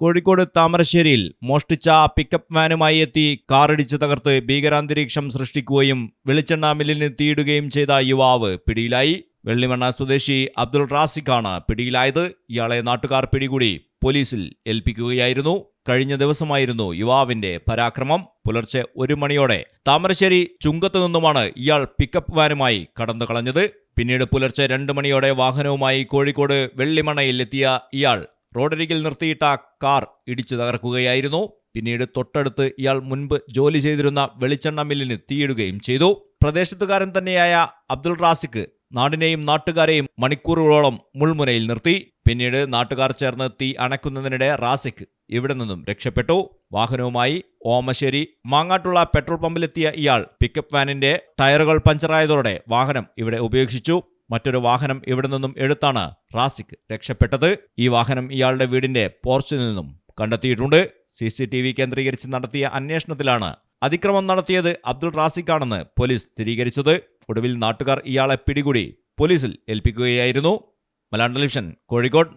കോഴിക്കോട് താമരശ്ശേരിയിൽ മോഷ്ടിച്ച പിക്കപ്പ് വാനുമായി എത്തി കാറിടിച്ച് തകർത്ത് ഭീകരാന്തരീക്ഷം സൃഷ്ടിക്കുകയും വെളിച്ചെണ്ണ മില്ലിന് തീയിടുകയും ചെയ്ത യുവാവ് പിടിയിലായി. വെള്ളിമണ്ണ സ്വദേശി അബ്ദുൾ റാസിഖാണ് പിടിയിലായത്. ഇയാളെ നാട്ടുകാർ പിടികൂടി പോലീസിൽ ഏൽപ്പിക്കുകയായിരുന്നു. കഴിഞ്ഞ ദിവസമായിരുന്നു യുവാവിന്റെ പരാക്രമം. പുലർച്ചെ 1 മണിയോടെ താമരശ്ശേരി ചുങ്കത്തു നിന്നുമാണ് ഇയാൾ പിക്കപ്പ് വാനുമായി കടന്നു കളഞ്ഞത്. പിന്നീട് പുലർച്ചെ 2 മണിയോടെ വാഹനവുമായി കോഴിക്കോട് വെള്ളിമണ്ണയിൽ എത്തിയ ഇയാൾ റോഡരികിൽ നിർത്തിയിട്ട കാർ ഇടിച്ചു തകർക്കുകയായിരുന്നു. പിന്നീട് തൊട്ടടുത്ത് ഇയാൾ മുൻപ് ജോലി ചെയ്തിരുന്ന വെളിച്ചെണ്ണ മില്ലിന് തീയിടുകയും ചെയ്തു. പ്രദേശത്തുകാരൻ തന്നെയായ അബ്ദുൾ റാസിഖ് നാടിനെയും നാട്ടുകാരെയും മണിക്കൂറുകളോളം മുൾമുനയിൽ നിർത്തി. പിന്നീട് നാട്ടുകാർ ചേർന്ന് തീ അണയ്ക്കുന്നതിനിടെ റാസിഖ് ഇവിടെ നിന്നും രക്ഷപ്പെട്ടു. വാഹനവുമായി ഓമശ്ശേരി മാങ്ങാട്ടുള്ള പെട്രോൾ പമ്പിലെത്തിയ ഇയാൾ പിക്കപ്പ് വാനിന്റെ ടയറുകൾ പഞ്ചറായതോടെ വാഹനം ഇവിടെ ഉപേക്ഷിച്ചു. മറ്റൊരു വാഹനം ഇവിടെ നിന്നും എടുത്താണ് റാസിഖ് രക്ഷപ്പെട്ടത്. ഈ വാഹനം ഇയാളുടെ വീടിന്റെ പോർച്ചിൽ നിന്നും കണ്ടെത്തിയിട്ടുണ്ട്. CCTV കേന്ദ്രീകരിച്ച് നടത്തിയ അന്വേഷണത്തിലാണ് അതിക്രമം നടത്തിയത് അബ്ദുൾ റാസിഖാണെന്ന് പോലീസ് സ്ഥിരീകരിച്ചത്. ഒടുവിൽ നാട്ടുകാർ ഇയാളെ പിടികൂടി പോലീസിൽ ഏൽപ്പിക്കുകയായിരുന്നു. Malayalam television, Kozhikode.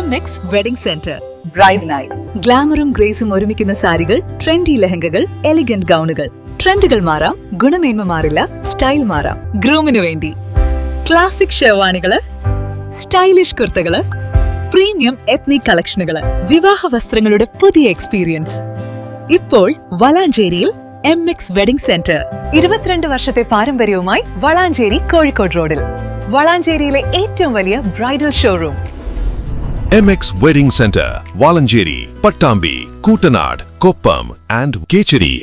MX wedding centre. Bride night. ഗ്ലാമറും ഗ്രേസും ഒരുമിക്കുന്ന സാരികൾ, ട്രെൻഡി ലെഹങ്കകൾ, എലിഗന്റ് ഗൗണുകൾ. ട്രെൻഡുകൾ മാറാം, ഗുണമേന്മ മാറില്ല, സ്റ്റൈൽ മാറാം. ഗ്രൂമിനു വേണ്ടി ക്ലാസിക് ഷെർവാണികള്, സ്റ്റൈലിഷ് കുർത്തകള്, പ്രീമിയം എത്നിക് കളക്ഷനുകള്, വിവാഹ വസ്ത്രങ്ങളുടെ പുതിയ എക്സ്പീരിയൻസ് ഇപ്പോൾ വളാഞ്ചേരിയിൽ MX വെഡിംഗ് സെന്റർ. 22 വർഷത്തെ പാരമ്പര്യവുമായി വളാഞ്ചേരി കോഴിക്കോട് റോഡിൽ. വളാഞ്ചേരിയിലെ ഏറ്റവും വലിയ bridal showroom. MX Wedding Center, Valancheri, Pattambi, Kootanad, Koppam and Kecheri.